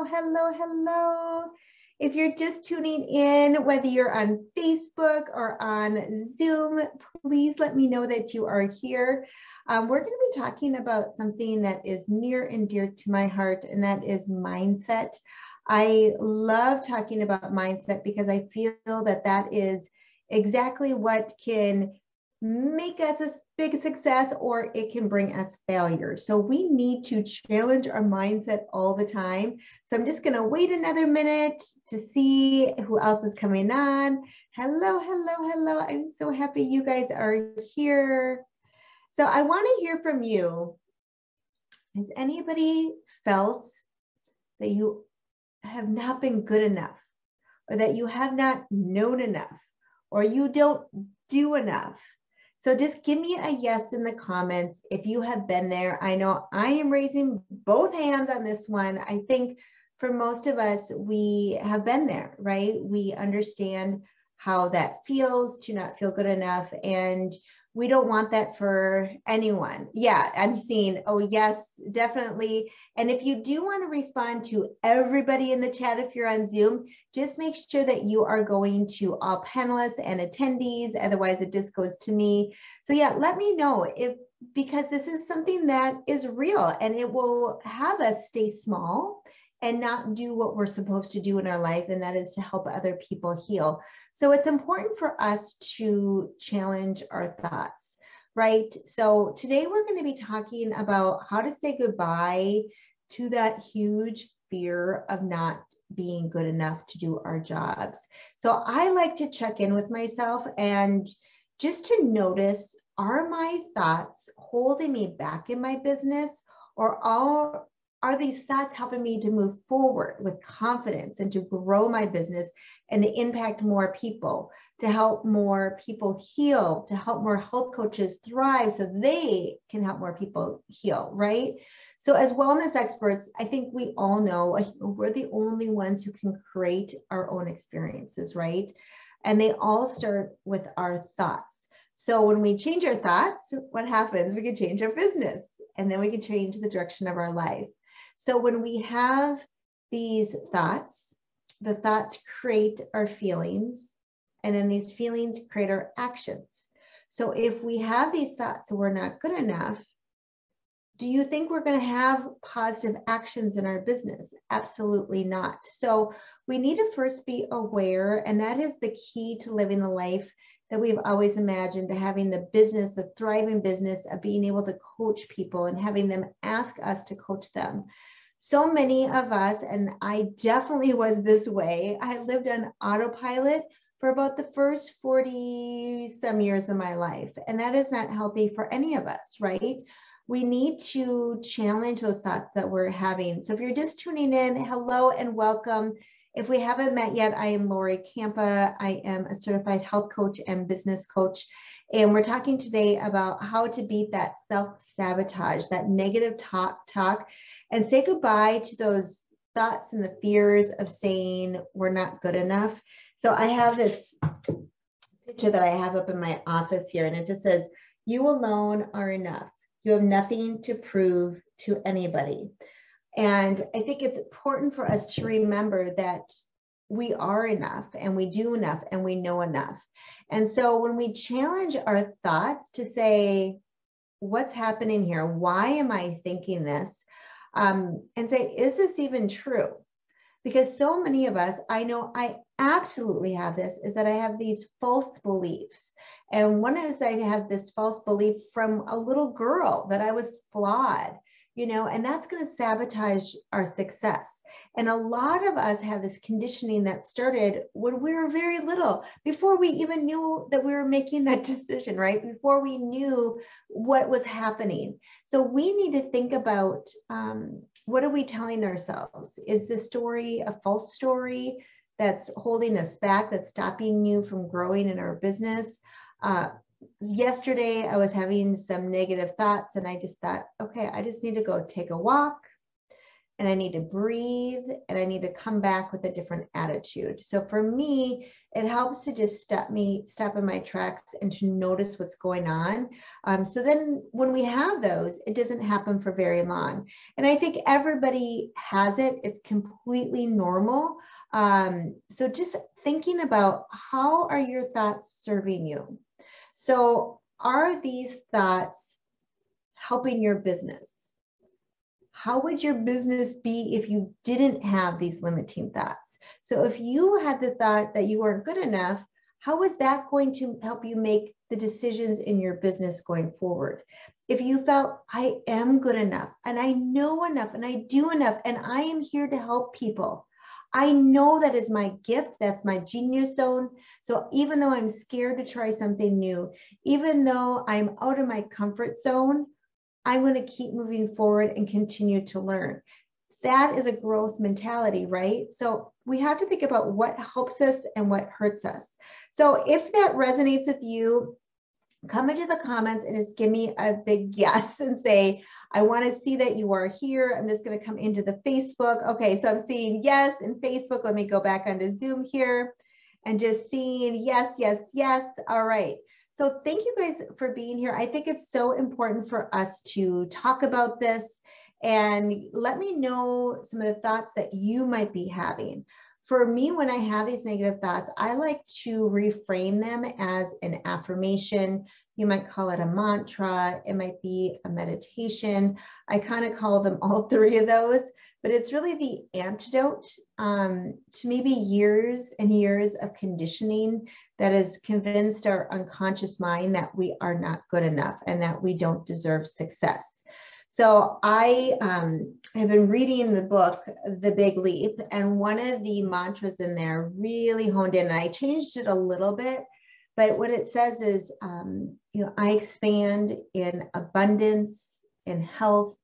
hello, hello. If you're just tuning in, whether you're on Facebook or on Zoom, please let me know that you are here. We're going to be talking about something that is near and dear to my heart, and that is mindset. I love talking about mindset because I feel that that is exactly what can make us a big success, or it can bring us failure. So we need to challenge our mindset all the time. So I'm just going to wait another minute to see who else is coming on. Hello, hello, hello. I'm so happy you guys are here. So I want to hear from you. Has anybody felt that you have not been good enough, or that you have not known enough, or you don't do enough? So just give me a yes in the comments if you have been there. I know I am raising both hands on this one. I think for most of us, we have been there, right? We understand how that feels to not feel good enough, and we don't want that for anyone. Yeah, I'm seeing, oh yes, definitely. And if you do want to respond to everybody in the chat, if you're on Zoom, just make sure that you are going to all panelists and attendees. Otherwise it just goes to me. So yeah, let me know because this is something that is real, and it will have us stay small and not do what we're supposed to do in our life, and that is to help other people heal. So it's important for us to challenge our thoughts, right? So today we're going to be talking about how to say goodbye to that huge fear of not being good enough to do our jobs. So I like to check in with myself and just to notice, are my thoughts holding me back in my business, or are these thoughts helping me to move forward with confidence and to grow my business and to impact more people, to help more people heal, to help more health coaches thrive so they can help more people heal, right? So as wellness experts, I think we all know we're the only ones who can create our own experiences, right? And they all start with our thoughts. So when we change our thoughts, what happens? We can change our business, and then we can change the direction of our life. So when we have these thoughts, the thoughts create our feelings, and then these feelings create our actions. So if we have these thoughts and we're not good enough, do you think we're going to have positive actions in our business? Absolutely not. So we need to first be aware, and that is the key to living the life that we've always imagined, to having the business, the thriving business of being able to coach people and having them ask us to coach them. So many of us, and I definitely was this way, I lived on autopilot for about the first 40 some years of my life. And that is not healthy for any of us, right? We need to challenge those thoughts that we're having. So if you're just tuning in, hello and welcome. If we haven't met yet, I am Lori Campa. I am a certified health coach and business coach. And we're talking today about how to beat that self-sabotage, that negative talk, and say goodbye to those thoughts and the fears of saying we're not good enough. So I have this picture that I have up in my office here, and it just says, "You alone are enough. You have nothing to prove to anybody." And I think it's important for us to remember that we are enough, and we do enough, and we know enough. And so when we challenge our thoughts to say, what's happening here? Why am I thinking this? And say, is this even true? Because so many of us, I know I absolutely have this, is that I have these false beliefs. And one is I have this false belief from a little girl that I was flawed, and that's going to sabotage our success. And a lot of us have this conditioning that started when we were very little, before we even knew that we were making that decision, right? Before we knew what was happening. So we need to think about, what are we telling ourselves? Is this story a false story that's holding us back, that's stopping you from growing in our business? Yesterday, I was having some negative thoughts, and I just thought, okay, I just need to go take a walk, and I need to breathe, and I need to come back with a different attitude. So for me, it helps to just stop in my tracks and to notice what's going on. So then when we have those, it doesn't happen for very long. And I think everybody has it. It's completely normal. So just thinking about, how are your thoughts serving you? So are these thoughts helping your business? How would your business be if you didn't have these limiting thoughts? So if you had the thought that you weren't good enough, how is that going to help you make the decisions in your business going forward? If you felt, I am good enough, and I know enough, and I do enough, and I am here to help people. I know that is my gift. That's my genius zone. So even though I'm scared to try something new, even though I'm out of my comfort zone, I'm going to keep moving forward and continue to learn. That is a growth mentality, right? So we have to think about what helps us and what hurts us. So if that resonates with you, come into the comments and just give me a big yes and say, I want to see that you are here. I'm just going to come into the Facebook. Okay, so I'm seeing yes in Facebook. Let me go back onto Zoom here and just seeing yes, yes, yes. All right. So thank you guys for being here. I think it's so important for us to talk about this, and let me know some of the thoughts that you might be having. For me, when I have these negative thoughts, I like to reframe them as an affirmation. You might call it a mantra. It might be a meditation. I kind of call them all three of those, but it's really the antidote to maybe years and years of conditioning that has convinced our unconscious mind that we are not good enough and that we don't deserve success. So I have been reading the book, The Big Leap, and one of the mantras in there really honed in, and I changed it a little bit, but what it says is, I expand in abundance, in health,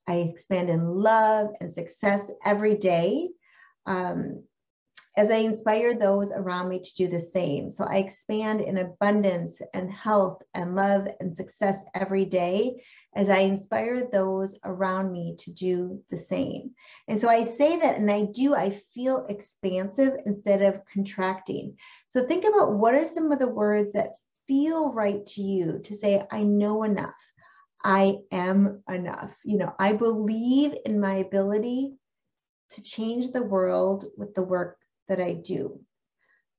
I expand in love and success every day, as I inspire those around me to do the same. So I expand in abundance and health and love and success every day as I inspire those around me to do the same. And so I say that, and I feel expansive instead of contracting. So think about, what are some of the words that feel right to you to say, I know enough. I am enough. I believe in my ability to change the world with the work that I do.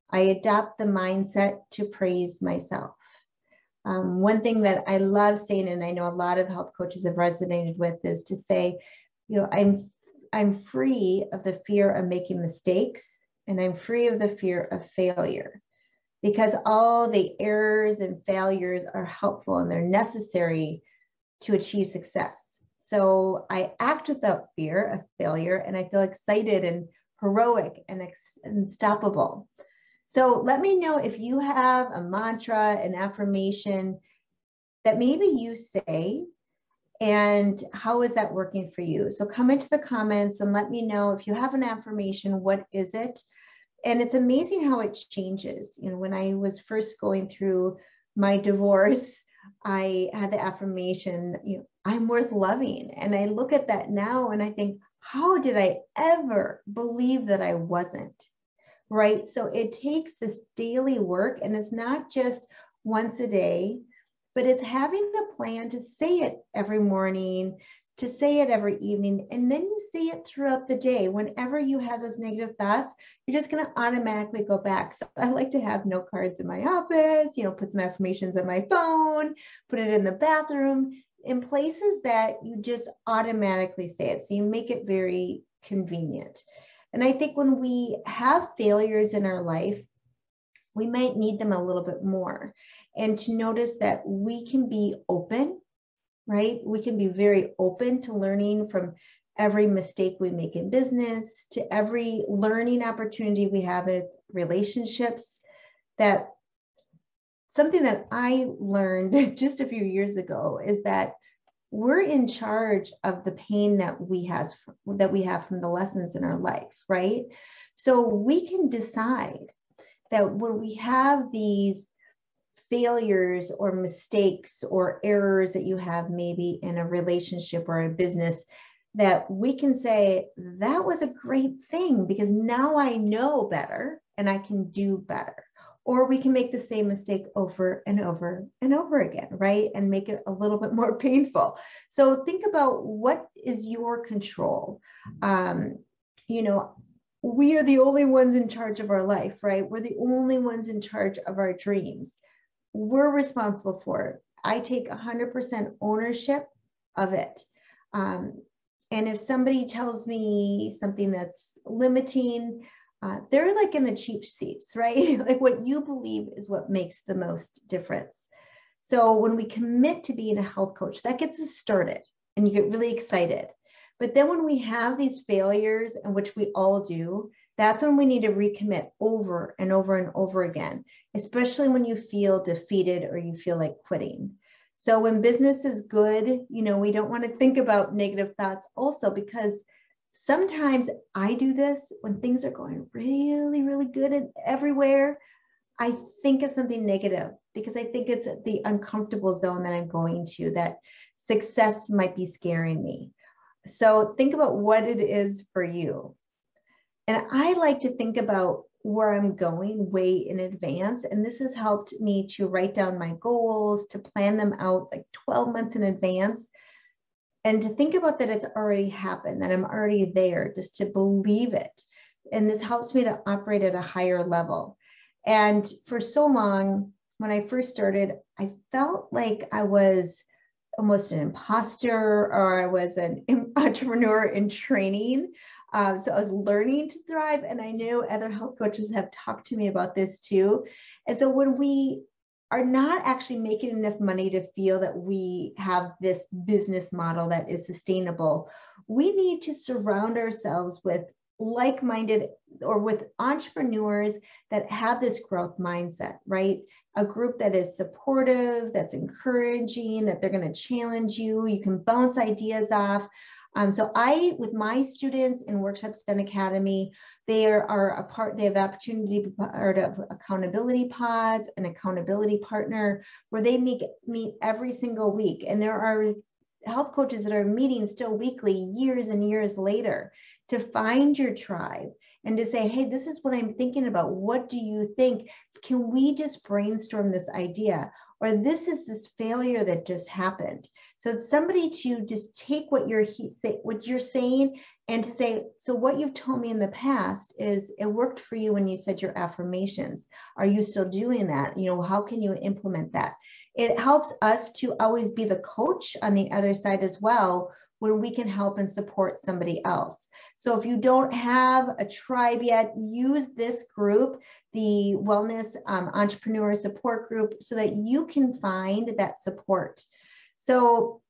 I adopt the mindset to praise myself. One thing that I love saying, and I know a lot of health coaches have resonated with, is to say, I'm free of the fear of making mistakes, and I'm free of the fear of failure, because all the errors and failures are helpful and they're necessary to achieve success. So I act without fear of failure, and I feel excited and heroic and unstoppable. So let me know if you have a mantra, an affirmation that maybe you say, and how is that working for you? So come into the comments and let me know if you have an affirmation, what is it? And it's amazing how it changes. When I was first going through my divorce, I had the affirmation, I'm worth loving. And I look at that now and I think, how did I ever believe that I wasn't? Right? So it takes this daily work, and it's not just once a day, but it's having a plan to say it every morning, to say it every evening, and then you say it throughout the day. Whenever you have those negative thoughts, you're just going to automatically go back. So I like to have note cards in my office, put some affirmations on my phone, put it in the bathroom, in places that you just automatically say it. So you make it very convenient. And I think when we have failures in our life, we might need them a little bit more. And to notice that we can be open, right? We can be very open to learning from every mistake we make in business, to every learning opportunity we have in relationships. That something that I learned just a few years ago is that we're in charge of the pain that we have from the lessons in our life, right? So we can decide that when we have these failures or mistakes or errors that you have maybe in a relationship or a business, that we can say, that was a great thing because now I know better and I can do better. Or we can make the same mistake over and over and over again, right? And make it a little bit more painful. So think about what is your control. You know, we are the only ones in charge of our life, right? We're the only ones in charge of our dreams. We're responsible for it. I take 100% ownership of it. And if somebody tells me something that's limiting, they're like in the cheap seats, right? Like what you believe is what makes the most difference. So when we commit to being a health coach, that gets us started and you get really excited. But then when we have these failures, and which we all do, that's when we need to recommit over and over and over again, especially when you feel defeated or you feel like quitting. So when business is good, you know, we don't want to think about negative thoughts also, because sometimes I do this when things are going really, really good and everywhere. I think of something negative because I think it's the uncomfortable zone that I'm going to, that success might be scaring me. So think about what it is for you. And I like to think about where I'm going way in advance. And this has helped me to write down my goals, to plan them out like 12 months in advance, and to think about that it's already happened, that I'm already there, just to believe it. And this helps me to operate at a higher level. And for so long, when I first started, I felt like I was almost an imposter, or I was an entrepreneur in training. So I was learning to thrive, and I know other health coaches have talked to me about this too. And so when we are not actually making enough money to feel that we have this business model that is sustainable, we need to surround ourselves with like-minded or with entrepreneurs that have this growth mindset, right? A group that is supportive, that's encouraging, that they're going to challenge you. You can bounce ideas off. So with my students in Workshops Done Academy, they have the opportunity to be part of accountability pods, an accountability partner, where they meet every single week. And there are health coaches that are meeting still weekly, years and years later, to find your tribe and to say, hey, this is what I'm thinking about. What do you think? Can we just brainstorm this idea? Or this is this failure that just happened. So it's somebody to just take what you're saying and to say, so what you've told me in the past is it worked for you when you said your affirmations. Are you still doing that? You know, how can you implement that? It helps us to always be the coach on the other side as well, when we can help and support somebody else. So if you don't have a tribe yet, use this group, the Wellness Entrepreneur Support Group, so that you can find that support. So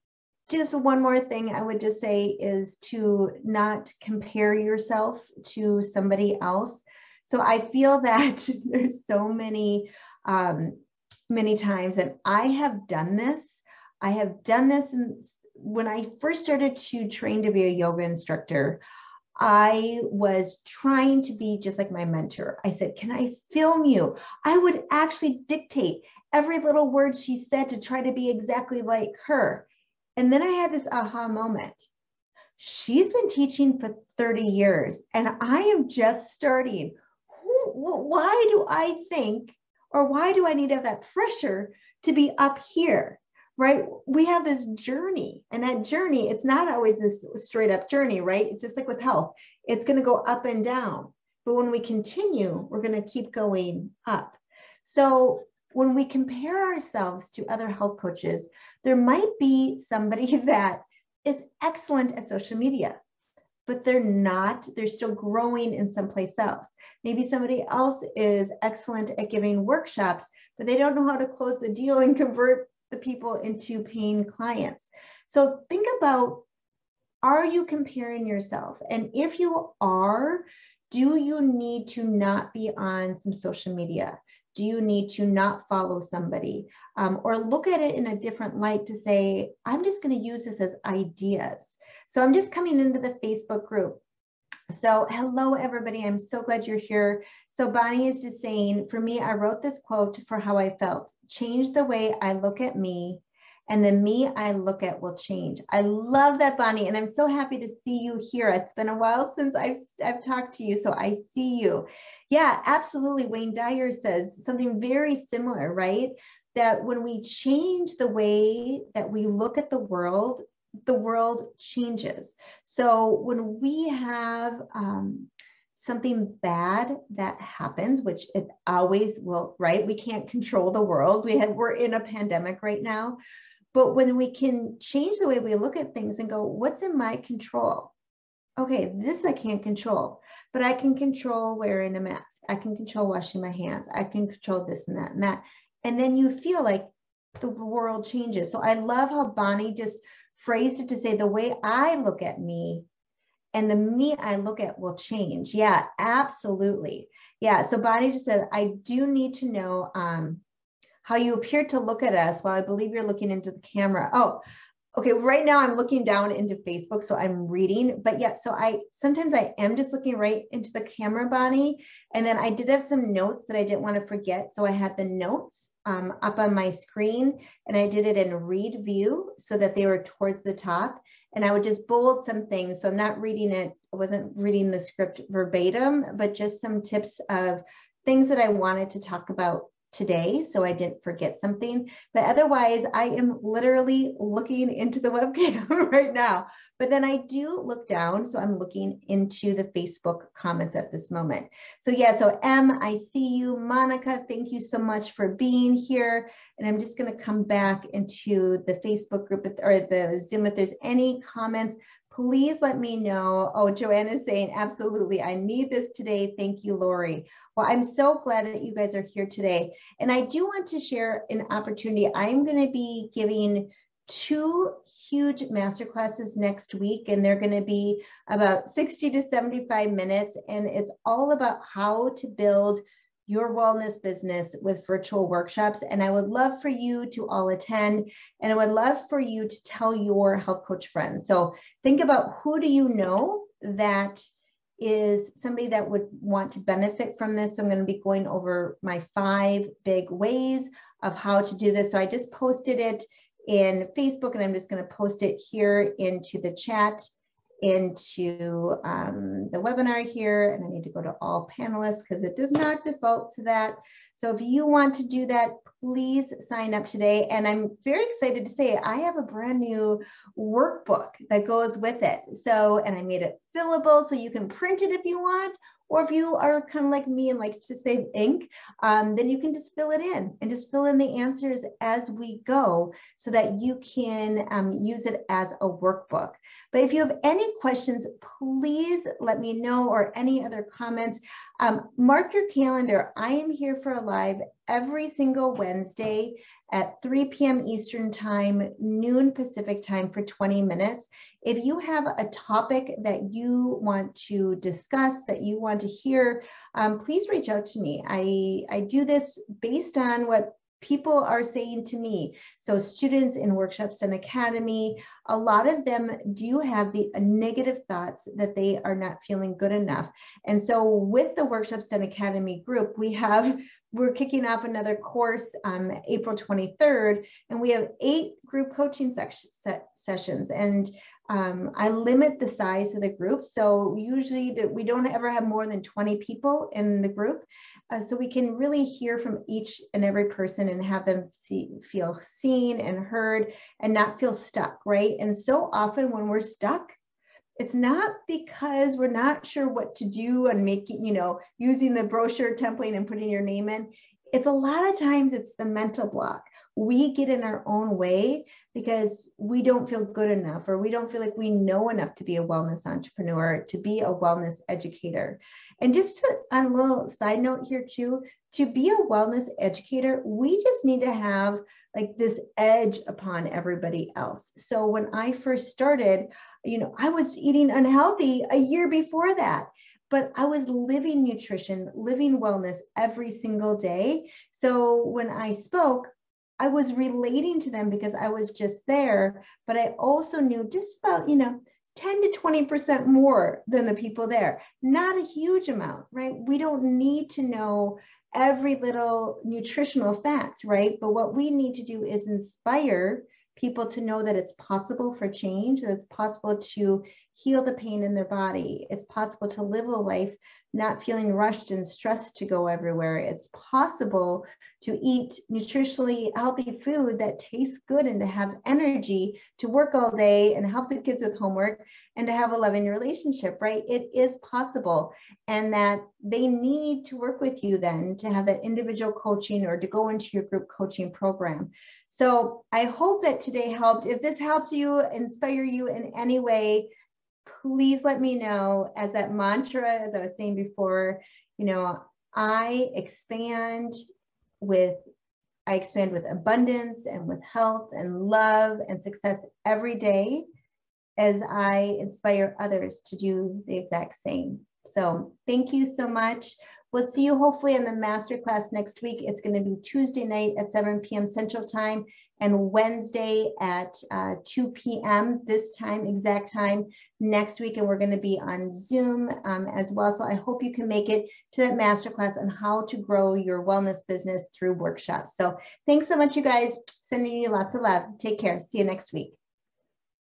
just one more thing I would just say is to not compare yourself to somebody else. So I feel that there's so many times, and I have done this. When I first started to train to be a yoga instructor, I was trying to be just like my mentor. I said, can I film you? I would actually dictate every little word she said to try to be exactly like her. And then I had this aha moment. She's been teaching for 30 years and I am just starting. Why do I think, or why do I need to have that pressure to be up here? Right? We have this journey, and that journey, it's not always this straight up journey, right? It's just like with health. It's going to go up and down. But when we continue, we're going to keep going up. So when we compare ourselves to other health coaches, there might be somebody that is excellent at social media, but they're still growing in someplace else. Maybe somebody else is excellent at giving workshops, but they don't know how to close the deal and convert the people into paying clients. So think about, are you comparing yourself? And if you are, do you need to not be on some social media? Do you need to not follow somebody? Or look at it in a different light to say, I'm just going to use this as ideas. So I'm just coming into the Facebook group. So hello, everybody. I'm so glad you're here. So Bonnie is just saying, for me, I wrote this quote for how I felt. Change the way I look at me and the me I look at will change. I love that, Bonnie, and I'm so happy to see you here. It's been a while since I've talked to you, so I see you. Yeah, absolutely. Wayne Dyer says something very similar, right? That when we change the way that we look at the world changes. So when we have something bad that happens, which it always will, right? We can't control the world. We're in a pandemic right now. But when we can change the way we look at things and go, what's in my control? Okay, this I can't control, but I can control wearing a mask. I can control washing my hands. I can control this and that and that. And then you feel like the world changes. So I love how Bonnie just phrased it to say the way I look at me and the me I look at will change. Yeah, absolutely. Yeah, so Bonnie just said, I do need to know how you appear to look at us while I believe you're looking into the camera. Oh, okay, right now I'm looking down into Facebook, so I'm reading, but yeah, so sometimes I am just looking right into the camera, Bonnie, and then I did have some notes that I didn't want to forget, so I had the notes up on my screen, and I did it in read view so that they were towards the top, and I would just bold some things, so I'm not reading it, I wasn't reading the script verbatim, but just some tips of things that I wanted to talk about today, so I didn't forget something. But otherwise, I am literally looking into the webcam right now. But then I do look down, so I'm looking into the Facebook comments at this moment. So yeah, so M, I see you. Monica, thank you so much for being here. And I'm just going to come back into the Facebook group or the Zoom. If there's any comments, please let me know. Oh, Joanne is saying, absolutely, I need this today. Thank you, Lori. Well, I'm so glad that you guys are here today. And I do want to share an opportunity. I'm going to be giving 2 huge masterclasses next week, and they're going to be about 60 to 75 minutes. And it's all about how to build your wellness business with virtual workshops. And I would love for you to all attend. And I would love for you to tell your health coach friends. So think about, who do you know that is somebody that would want to benefit from this. So I'm going to be going over my 5 big ways of how to do this. So I just posted it in Facebook, and I'm just going to post it here into the chat, into the webinar here. And I need to go to all panelists because it does not default to that. So if you want to do that, please sign up today. And I'm very excited to say I have a brand new workbook that goes with it. So, and I made it fillable so you can print it if you want, or if you are kind of like me and like to save ink, then you can just fill it in and just fill in the answers as we go so that you can use it as a workbook. But if you have any questions, please let me know, or any other comments. Mark your calendar. I am here for a live every single Wednesday at 3 p.m. Eastern Time, noon Pacific Time, for 20 minutes. If you have a topic that you want to discuss, that you want to hear, please reach out to me. I do this based on what people are saying to me. So students in Workshops and Academy, a lot of them do have the negative thoughts that they are not feeling good enough. And so with the Workshops and Academy group, we're kicking off another course on April 23rd, and we have 8 group coaching sessions. And I limit the size of the group. So usually we don't ever have more than 20 people in the group. So we can really hear from each and every person and have them feel seen and heard and not feel stuck, right? And so often when we're stuck, it's not because we're not sure what to do and making, using the brochure template and putting your name in. It's a lot of times it's the mental block. We get in our own way because we don't feel good enough, or we don't feel like we know enough to be a wellness entrepreneur, to be a wellness educator. And just on a little side note here too, to be a wellness educator, we just need to have like this edge upon everybody else. So when I first started, I was eating unhealthy a year before that, but I was living nutrition, living wellness every single day. So when I spoke, I was relating to them because I was just there, but I also knew just about, 10 to 20% more than the people there. Not a huge amount, right? We don't need to know every little nutritional fact, right? But what we need to do is inspire people to know that it's possible for change, that it's possible to heal the pain in their body. It's possible to live a life not feeling rushed and stressed to go everywhere. It's possible to eat nutritionally healthy food that tastes good and to have energy to work all day and help the kids with homework and to have a loving relationship, right? It is possible. And that they need to work with you then to have that individual coaching or to go into your group coaching program. So I hope that today helped. If this helped you, inspire you in any way, please let me know. As that mantra, as I was saying before, I expand with abundance and with health and love and success every day as I inspire others to do the exact same. So thank you so much. We'll see you hopefully in the masterclass next week. It's going to be Tuesday night at 7 p.m. Central Time and Wednesday at 2 p.m. this time, exact time next week. And we're going to be on Zoom as well. So I hope you can make it to that masterclass on how to grow your wellness business through workshops. So thanks so much, you guys. Sending you lots of love. Take care. See you next week.